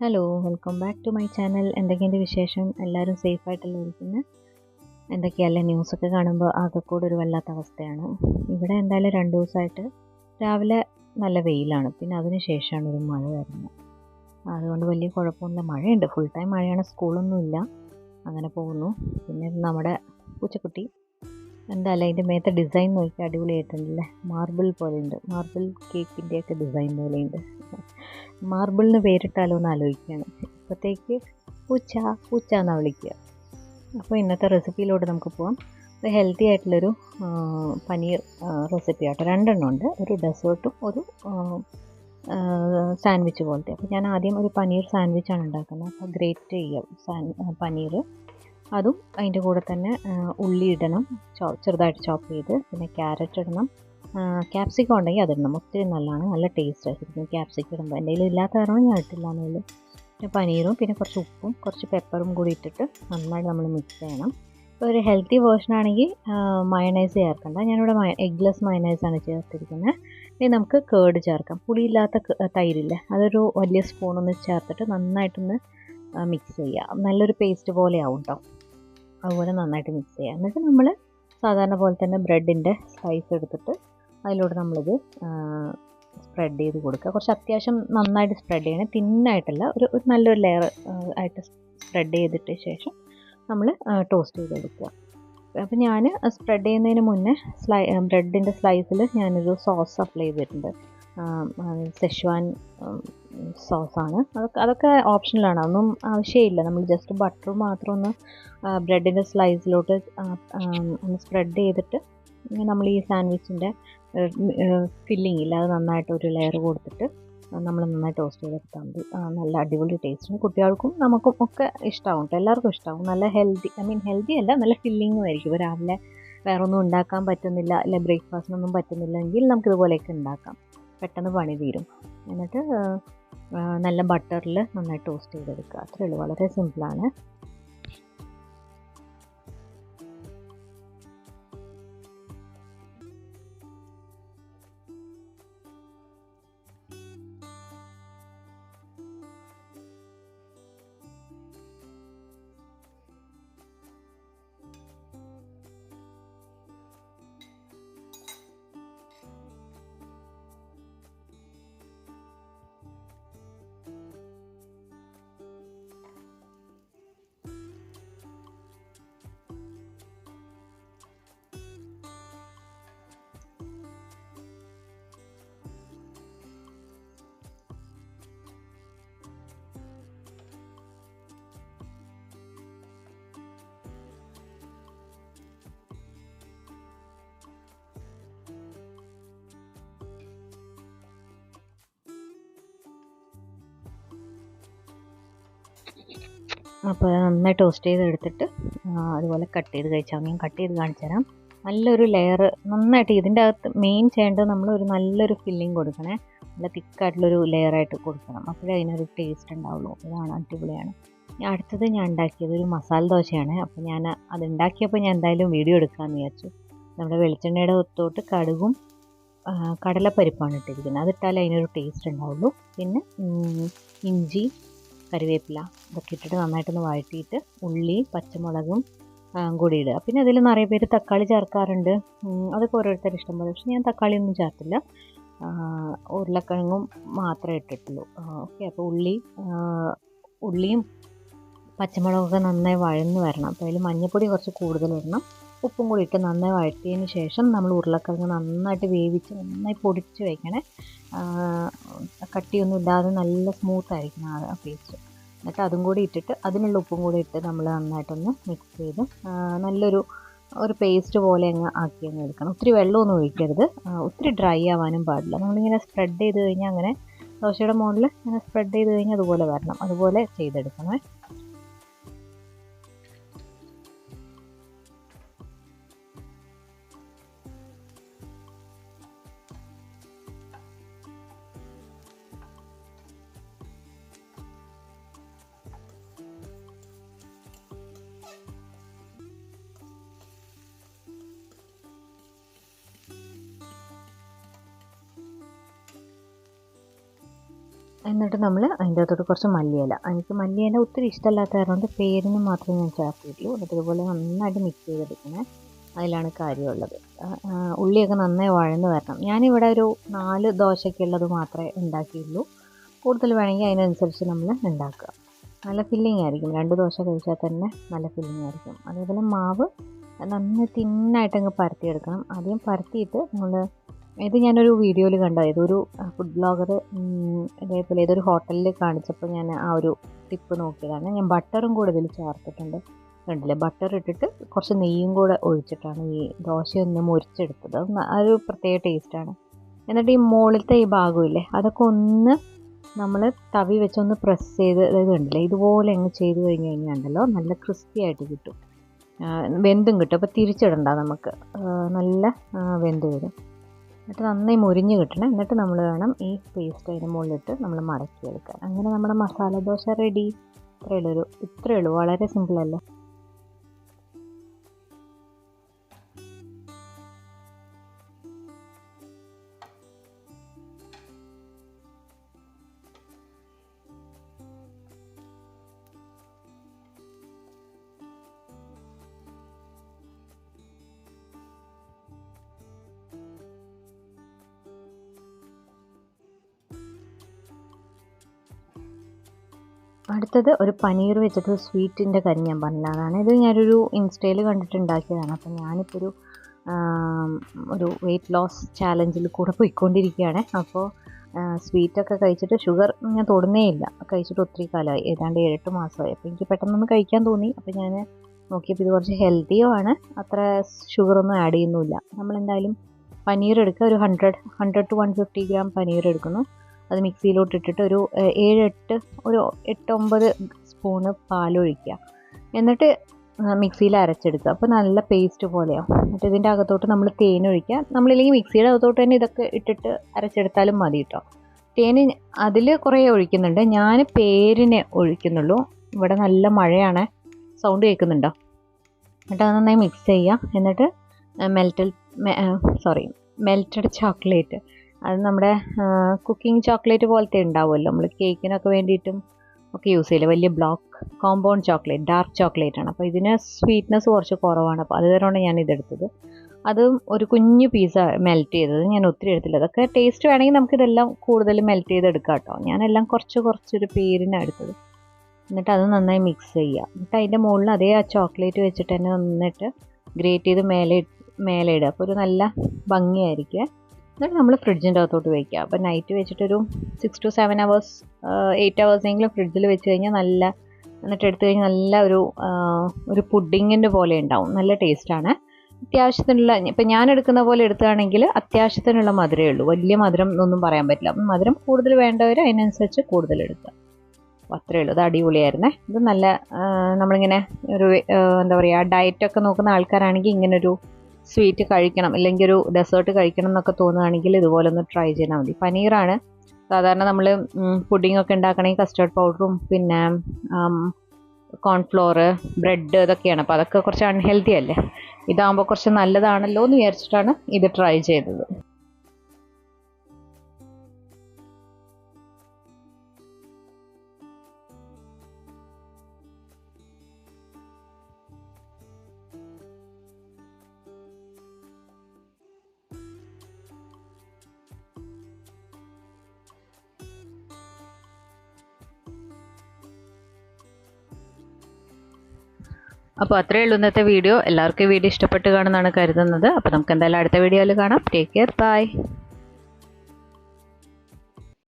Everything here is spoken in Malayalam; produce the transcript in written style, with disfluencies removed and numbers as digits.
Hello welcome back to my channel. എന്തൊക്കെയുണ്ട് വിശേഷം? എല്ലാവരും സേഫായിട്ടല്ലേ ഇരിക്കുന്നത്? എന്തൊക്കെയല്ലേ ന്യൂസൊക്കെ കാണുമ്പോൾ ആകെ കൂടെ ഒരു വല്ലാത്ത അവസ്ഥയാണ്. ഇവിടെ എന്തായാലും 2 ദിവസമായിട്ട് രാവിലെ നല്ല വെയിലാണ്, പിന്നെ അതിന് ശേഷമാണ് ഒരു മഴ വരുന്നത്. അതുകൊണ്ട് വലിയ കുഴപ്പമൊന്നുമില്ല. മഴയുണ്ട്, ഫുൾ ടൈം മഴയാണ്, സ്കൂളൊന്നുമില്ല, അങ്ങനെ പോകുന്നു. പിന്നെ നമ്മുടെ പൂച്ചക്കുട്ടി എന്തായാലും അതിൻ്റെ മേത്തെ ഡിസൈൻ നോക്കി അടിപൊളിയായിട്ടുണ്ടല്ലേ, മാർബിൾ പോലെയുണ്ട്, മാർബിൾ കേക്കിൻ്റെയൊക്കെ ഡിസൈൻ പോലെയുണ്ട്. മാർബിളിന് പേരിട്ടാലോ എന്ന് ആലോചിക്കുകയാണ്. ഇപ്പോഴത്തേക്ക് പൂച്ച പൂച്ച എന്നാണ് വിളിക്കുക. അപ്പോൾ ഇന്നത്തെ റെസിപ്പിയിലൂടെ നമുക്ക് പോകാം. ഒരു ഹെൽത്തി ആയിട്ടുള്ളൊരു പനീർ റെസിപ്പി ആട്ടോ. 2 എണ്ണം ഉണ്ട്, ഒരു ഡെസേർട്ടും ഒരു സാൻഡ്വിച്ച് പോലത്തെ. അപ്പോൾ ഞാൻ ആദ്യം ഒരു പനീർ സാൻഡ്വിച്ചാണ് ഉണ്ടാക്കുന്നത്. അപ്പോൾ ഗ്രേറ്റ് ചെയ്യുക പനീർ, അതും അതിൻ്റെ കൂടെ തന്നെ ഉള്ളി ഇടണം, ചെറുതായിട്ട് ചോപ്പ് ചെയ്ത്. പിന്നെ ക്യാരറ്റ് ഇടണം, ക്യാപ്സിക്കം ഉണ്ടെങ്കിൽ അതിടണം, ഒത്തിരി നല്ലതാണ്, നല്ല ടേസ്റ്റ് ആയിരിക്കും ക്യാപ്സിക്കം ഇടുമ്പോൾ. എൻ്റെ കയ്യിൽ ഇല്ലാത്ത കാരണം ഞാൻ ഇട്ടില്ല എന്നുള്ളൂ. പിന്നെ പനീറും പിന്നെ കുറച്ച് ഉപ്പും കുറച്ച് പെപ്പറും കൂടി ഇട്ടിട്ട് നന്നായിട്ട് നമ്മൾ മിക്സ് ചെയ്യണം. ഇപ്പോൾ ഒരു ഹെൽത്തി വേർഷൻ ആണെങ്കിൽ മയണൈസ് ചേർക്കണ്ട, ഞാനിവിടെ എഗ്ലെസ് മയണൈസാണ് ചേർത്തിരിക്കുന്നത്. ഇനി നമുക്ക് കേർഡ് ചേർക്കാം. പുളിയില്ലാത്ത തൈരില്ലേ, അതൊരു വലിയ സ്പൂണൊന്ന് ചേർത്തിട്ട് നന്നായിട്ടൊന്ന് മിക്സ് ചെയ്യുക. നല്ലൊരു പേസ്റ്റ് പോലെ ആവും കേട്ടോ. അതുപോലെ നന്നായിട്ട് മിക്സ് ചെയ്യുക. എന്നിട്ട് നമ്മൾ സാധാരണ പോലെ തന്നെ ബ്രെഡിൻ്റെ സ്ലൈസ് എടുത്തിട്ട് അതിലൂടെ നമ്മളിത് സ്പ്രെഡ് ചെയ്ത് കൊടുക്കുക. കുറച്ച് അത്യാവശ്യം നന്നായിട്ട് സ്പ്രെഡ് ചെയ്യണം, തിന്നായിട്ടല്ല, ഒരു നല്ലൊരു ലെയർ ആയിട്ട് സ്പ്രെഡ് ചെയ്തിട്ട് ശേഷം നമ്മൾ ടോസ്റ്റ് ചെയ്തെടുക്കുക. അപ്പോൾ ഞാൻ സ്പ്രെഡ് ചെയ്യുന്നതിന് മുന്നേ ബ്രെഡിൻ്റെ സ്ലൈസിൽ ഞാനൊരു സോസ് അപ്ലൈ ചെയ്തിട്ടുണ്ട്. സെഷ്വാൻ സോസാണ്. അതൊക്കെ ഓപ്ഷണലാണ്, അതൊന്നും ആവശ്യമില്ല. നമ്മൾ ജസ്റ്റ് ബട്ടർ മാത്രം ഒന്ന് ബ്രെഡിൻ്റെ സ്ലൈസിലോട്ട് ഒന്ന് സ്പ്രെഡ് ചെയ്തിട്ട് നമ്മൾ ഈ സാൻഡ്വിച്ചിൻ്റെ ഫില്ലിംഗ് ഇല്ല, അത് നന്നായിട്ട് ഒരു ലെയർ കൊടുത്തിട്ട് നമ്മൾ നന്നായി ടോസ്റ്റ് ചെയ്തെടുത്താൽ മതി. നല്ല അടിപൊളി ടേസ്റ്റിന് കുട്ടികൾക്കും നമുക്കും ഒക്കെ ഇഷ്ടമാവും കേട്ടോ, എല്ലാവർക്കും ഇഷ്ടമാവും. നല്ല ഹെൽത്തി അല്ല, നല്ല ഫില്ലിങ്ങും ആയിരിക്കും. രാവിലെ വേറെ ഒന്നും ഉണ്ടാക്കാൻ പറ്റുന്നില്ല, അല്ലെ ബ്രേക്ക്ഫാസ്റ്റിനൊന്നും പറ്റുന്നില്ലെങ്കിൽ നമുക്കിതുപോലെയൊക്കെ ഉണ്ടാക്കാം, പെട്ടെന്ന് പണി തീരും. എന്നിട്ട് നല്ല ബട്ടറിൽ നന്നായി ടോസ്റ്റ് ചെയ്തെടുക്കുക, അത്രയേ ഉള്ളൂ, വളരെ സിമ്പിളാണ്. അപ്പോൾ നന്നായി ടോസ്റ്റ് ചെയ്തെടുത്തിട്ട് അതുപോലെ കട്ട് ചെയ്ത് കഴിച്ചാൽ ഞാൻ കട്ട് ചെയ്ത് കാണിച്ചു തരാം. നല്ലൊരു ലെയർ നന്നായിട്ട് ഇതിൻ്റെ അകത്ത് മെയിൻ ചെയ്യേണ്ടത് നമ്മൾ ഒരു നല്ലൊരു ഫില്ലിങ് കൊടുക്കണേ, നല്ല തിക്കായിട്ടുള്ളൊരു ലെയറായിട്ട് കൊടുക്കണം, അപ്പോഴേ അതിനൊരു ടേസ്റ്റ് ഉണ്ടാവുള്ളൂ. അതാണ്, അടിപൊളിയാണ്. അടുത്തത് ഞാൻ ഉണ്ടാക്കിയത് ഒരു മസാല ദോശയാണ്. അപ്പോൾ ഞാൻ അത് ഉണ്ടാക്കിയപ്പോൾ ഞാൻ എന്തായാലും വീഡിയോ എടുക്കാമെന്ന് വിചാരിച്ചു. നമ്മുടെ വെളിച്ചെണ്ണയുടെ ഒത്തോട്ട് കടുകും കടലപ്പരിപ്പാണ് ഇട്ടിരിക്കുന്നത്, അതിട്ടാലേ അതിനൊരു ടേസ്റ്റ് ഉണ്ടാവുള്ളൂ. പിന്നെ ഇഞ്ചി, കറിവേപ്പില ഇതൊക്കെ ഇട്ടിട്ട് നന്നായിട്ടൊന്ന് വഴറ്റിയിട്ട് ഉള്ളി പച്ചമുളകും കൂടി ഇടുക. പിന്നെ അതിൽ നിറയെ പേര് തക്കാളി ചേർക്കാറുണ്ട്, അതൊക്കെ ഓരോരുത്തരുടെ ഇഷ്ടം പോലെ. പക്ഷെ ഞാൻ തക്കാളി ഒന്നും ചേർത്തില്ല, ഉരുളക്കിഴങ്ങും മാത്രമേ ഇട്ടിട്ടുള്ളൂ. ഓക്കെ, അപ്പോൾ ഉള്ളിയും പച്ചമുളകൊക്കെ നന്നായി വഴന്ന് വരണം. അപ്പോൾ അതിൽ മഞ്ഞൾപ്പൊടി കുറച്ച് കൂടുതൽ ഇടണം, ഉപ്പും കൂടി ഇട്ട് നന്നായി വഴറ്റിയതിന് ശേഷം നമ്മൾ ഉരുളക്കിഴങ്ങ് നന്നായിട്ട് വേവിച്ച് നന്നായി പൊടിച്ച് വയ്ക്കണേ. കട്ടിയൊന്നും ഇല്ലാതെ നല്ല സ്മൂത്തായിരിക്കണം ആ പേസ്റ്റ്. എന്നിട്ട് അതും കൂടി ഇട്ടിട്ട് അതിനുള്ള ഉപ്പും കൂടി ഇട്ട് നമ്മൾ നന്നായിട്ടൊന്ന് മിക്സ് ചെയ്ത് നല്ലൊരു പേസ്റ്റ് പോലെ ആക്കി എടുക്കണം. ഒത്തിരി വെള്ളമൊന്നും ഒഴിക്കരുത്, ഒത്തിരി ഡ്രൈ ആവാനും പാടില്ല. നമ്മളിങ്ങനെ സ്പ്രെഡ് ചെയ്ത് കഴിഞ്ഞാൽ അങ്ങനെ ദോശയുടെ മുകളിൽ ഇങ്ങനെ സ്പ്രെഡ് ചെയ്ത് കഴിഞ്ഞാൽ അതുപോലെ വരണം, അതുപോലെ ചെയ്തെടുക്കണേ. എന്നിട്ട് നമ്മൾ അതിൻ്റെ അകത്തോട്ട് കുറച്ച് മല്ലിയില, എനിക്ക് മല്ലിയില ഒത്തിരി ഇഷ്ടമല്ലാത്ത കാരണം പേരിന് മാത്രമേ ഞാൻ ചേർത്തിട്ടുള്ളൂ. എന്നിട്ട് ഇതുപോലെ നന്നായിട്ട് മിക്സ് ചെയ്തെടുക്കണേ, അതിലാണ് കാര്യമുള്ളത്. ഉള്ളിയൊക്കെ നന്നായി വഴന്ന് വരണം. ഞാനിവിടെ ഒരു 4 ദോശയ്ക്കുള്ളത് മാത്രമേ ഉണ്ടാക്കിയുള്ളൂ. കൂടുതൽ വേണമെങ്കിൽ അതിനനുസരിച്ച് നമ്മൾ ഉണ്ടാക്കുക. നല്ല ഫില്ലിംഗ് ആയിരിക്കും, 2 ദോശ കഴിച്ചാൽ തന്നെ നല്ല ഫില്ലിംഗ് ആയിരിക്കും. അതേപോലെ മാവ് നന്നായി തിന്നായിട്ടങ്ങ് പരത്തിയെടുക്കണം. ആദ്യം പരത്തിയിട്ട് നമ്മൾ, ഇത് ഞാനൊരു വീഡിയോയിൽ കണ്ടത്, ഇതൊരു ഫുഡ് ബ്ലോഗർ ഇതേപോലെ ഏതൊരു ഹോട്ടലിൽ കാണിച്ചപ്പോൾ ഞാൻ ആ ഒരു ടിപ്പ് നോക്കിയതാണ്. ഞാൻ ബട്ടറും കൂടെ ഇതിൽ ചേർത്തിട്ടുണ്ട്. കണ്ടില്ലേ, ബട്ടർ ഇട്ടിട്ട് കുറച്ച് നെയ്യും കൂടെ ഒഴിച്ചിട്ടാണ് ഈ ദോശയൊന്ന് മുരിച്ചെടുത്തത്. അതൊരു പ്രത്യേക ടേസ്റ്റാണ്. എന്നിട്ട് ഈ മുകളിലത്തെ ഈ ഭാഗമില്ലേ, അതൊക്കെ ഒന്ന് നമ്മൾ തവി വെച്ചൊന്ന് പ്രസ് ചെയ്ത്, അതായത് കണ്ടില്ലേ ഇതുപോലെ അങ്ങ് ചെയ്ത് കഴിഞ്ഞ് കഴിഞ്ഞാൽ ഉണ്ടല്ലോ നല്ല ക്രിസ്പി ആയിട്ട് കിട്ടും, വെന്തും കിട്ടും. അപ്പോൾ തിരിച്ചിടണ്ട, നമുക്ക് നല്ല വെന്ത് വരും. എന്നിട്ട് നന്നായി മുരിഞ്ഞ് കിട്ടണം. എന്നിട്ട് നമ്മൾ വേണം ഈ പേസ്റ്റ് അതിന് മുകളിലിട്ട് നമ്മൾ മടക്കിയെടുക്കാൻ. അങ്ങനെ നമ്മുടെ മസാല ദോശ റെഡി. ഇത്രയേ ഉള്ളൂ, വളരെ സിമ്പിളല്ലേ. അടുത്തത് ഒരു പനീർ വെച്ചിട്ട് സ്വീറ്റിൻ്റെ കറി ഞാൻ പറഞ്ഞതാണ്. ഇത് ഞാനൊരു ഇൻസ്റ്റയിൽ കണ്ടിട്ട് ഉണ്ടാക്കിയതാണ്. അപ്പോൾ ഞാനിപ്പോൾ ഒരു വെയിറ്റ് ലോസ് ചാലഞ്ചിൽ കൂടെ പോയിക്കൊണ്ടിരിക്കുകയാണ്. അപ്പോൾ സ്വീറ്റൊക്കെ കഴിച്ചിട്ട് ഷുഗർ ഞാൻ തൊടുന്നേ ഇല്ല, കഴിച്ചിട്ട് ഒത്തിരി കാലമായി, ഏതാണ്ട് 7-8 മാസമായി. അപ്പോൾ എനിക്ക് പെട്ടെന്നൊന്ന് കഴിക്കാൻ തോന്നി. അപ്പോൾ ഞാൻ നോക്കിയപ്പോൾ ഇത് കുറച്ച് ഹെൽത്തിയും ആണ്, അത്ര ഷുഗറൊന്നും ആഡ് ചെയ്യുന്നുമില്ല. നമ്മളെന്തായാലും പനീർ എടുക്കുക, ഒരു 100 to 150 ഗ്രാം പനീർ എടുക്കുന്നു. അത് മിക്സിയിലോട്ട് ഇട്ടിട്ട് ഒരു 8-9 സ്പൂണ് പാലൊഴിക്കുക. എന്നിട്ട് മിക്സിയിൽ അരച്ചെടുക്കുക. അപ്പോൾ നല്ല പേസ്റ്റ് പോലെയാവും. എന്നിട്ട് ഇതിൻ്റെ അകത്തോട്ട് നമ്മൾ തേൻ ഒഴിക്കുക. നമ്മളില്ലെങ്കിൽ മിക്സിയുടെ അകത്തോട്ട് തന്നെ ഇതൊക്കെ ഇട്ടിട്ട് അരച്ചെടുത്താലും മതി കേട്ടോ. തേൻ അതിൽ കുറേ ഒഴിക്കുന്നുണ്ട്, ഞാൻ പേരിനെ ഒഴിക്കുന്നുള്ളൂ. ഇവിടെ നല്ല മഴയാണ്, സൗണ്ട് കേൾക്കുന്നുണ്ടോ? എന്നിട്ട് അത് നന്നായി മിക്സ് ചെയ്യുക. എന്നിട്ട് മെൽറ്റഡ് ചോക്ലേറ്റ്, അത് നമ്മുടെ കുക്കിംഗ് ചോക്ലേറ്റ് പോലത്തെ ഉണ്ടാവുമല്ലോ, നമ്മൾ കേക്കിനൊക്കെ വേണ്ടിയിട്ടും ഒക്കെ യൂസ് ചെയ്യില്ല, വലിയ block compound chocolate, dark chocolate ആണ്. അപ്പോൾ ഇതിന് സ്വീറ്റ്നെസ് കുറച്ച് കുറവാണ്, അപ്പോൾ അത് കാരണമാണ് ഞാൻ ഇതെടുത്തത്. അതും ഒരു കുഞ്ഞു പീസ് മെൽറ്റ് ചെയ്തത്, ഞാൻ ഒത്തിരി എടുത്തില്ല. അതൊക്കെ ടേസ്റ്റ് വേണമെങ്കിൽ നമുക്കിതെല്ലാം കൂടുതൽ മെൽറ്റ് ചെയ്തെടുക്കാം കേട്ടോ. ഞാനെല്ലാം കുറച്ചൊരു പേരിനാണ് എടുത്തത്. എന്നിട്ട് അത് നന്നായി മിക്സ് ചെയ്യുക. എന്നിട്ട് അതിൻ്റെ മുകളിൽ അതേ ആ ചോക്ലേറ്റ് വെച്ചിട്ട് തന്നെ നന്നിട്ട് ഗ്രേറ്റ് ചെയ്ത് മേലെ ഇടുക. അപ്പോൾ ഒരു നല്ല ഭംഗിയായിരിക്കും. എന്നിട്ട് നമ്മൾ ഫ്രിഡ്ജിൻ്റെ അകത്തോട്ട് വയ്ക്കുക. അപ്പോൾ നൈറ്റ് വെച്ചിട്ടൊരു 6 to 7 hours 8 hours ഫ്രിഡ്ജിൽ വെച്ച് കഴിഞ്ഞാൽ എന്നിട്ട് എടുത്തു കഴിഞ്ഞാൽ നല്ല ഒരു പുഡിങ്ങിൻ്റെ പോലെ ഉണ്ടാവും, നല്ല ടേസ്റ്റാണ്. അത്യാവശ്യത്തിനുള്ള, ഇപ്പം ഞാൻ എടുക്കുന്ന പോലെ എടുക്കുകയാണെങ്കിൽ അത്യാവശ്യത്തിനുള്ള മധുരമേ ഉള്ളൂ, വലിയ മധുരം എന്നൊന്നും പറയാൻ പറ്റില്ല. അപ്പം മധുരം കൂടുതൽ വേണ്ടവർ അതിനനുസരിച്ച് കൂടുതൽ എടുക്കുക. അപ്പോൾ അത്രയേ ഉള്ളൂ. ഇത് അടിപൊളിയായിരുന്നേ. ഇത് നല്ല നമ്മളിങ്ങനെ ഒരു എന്താ പറയുക, ഡയറ്റൊക്കെ നോക്കുന്ന ആൾക്കാരാണെങ്കിൽ ഇങ്ങനൊരു സ്വീറ്റ് കഴിക്കണം, അല്ലെങ്കിൽ ഒരു ഡെസേർട്ട് കഴിക്കണം എന്നൊക്കെ തോന്നുകയാണെങ്കിൽ ഇതുപോലെ ഒന്ന് ട്രൈ ചെയ്താൽ മതി. പനീറാണ് സാധാരണ നമ്മൾ പുഡിങ്ങൊക്കെ ഉണ്ടാക്കണമെങ്കിൽ കസ്റ്റേർഡ് പൗഡറും പിന്നെ കോൺഫ്ലോർ, ബ്രെഡ് ഇതൊക്കെയാണ്. അപ്പോൾ അതൊക്കെ കുറച്ച് അൺഹെൽത്തി അല്ലേ. ഇതാകുമ്പോൾ കുറച്ച് നല്ലതാണല്ലോ എന്ന് വിചാരിച്ചിട്ടാണ് ഇത് ട്രൈ ചെയ്തത്. അപ്പോൾ അത്രയേ ഉള്ളൂ ഇന്നത്തെ വീഡിയോ. എല്ലാവർക്കും വീഡിയോ ഇഷ്ടപ്പെട്ട് കാണുമെന്നാണ് കരുതുന്നത്. അപ്പോൾ നമുക്ക് എന്തായാലും അടുത്ത വീഡിയോയിൽ കാണാം. Take care, by.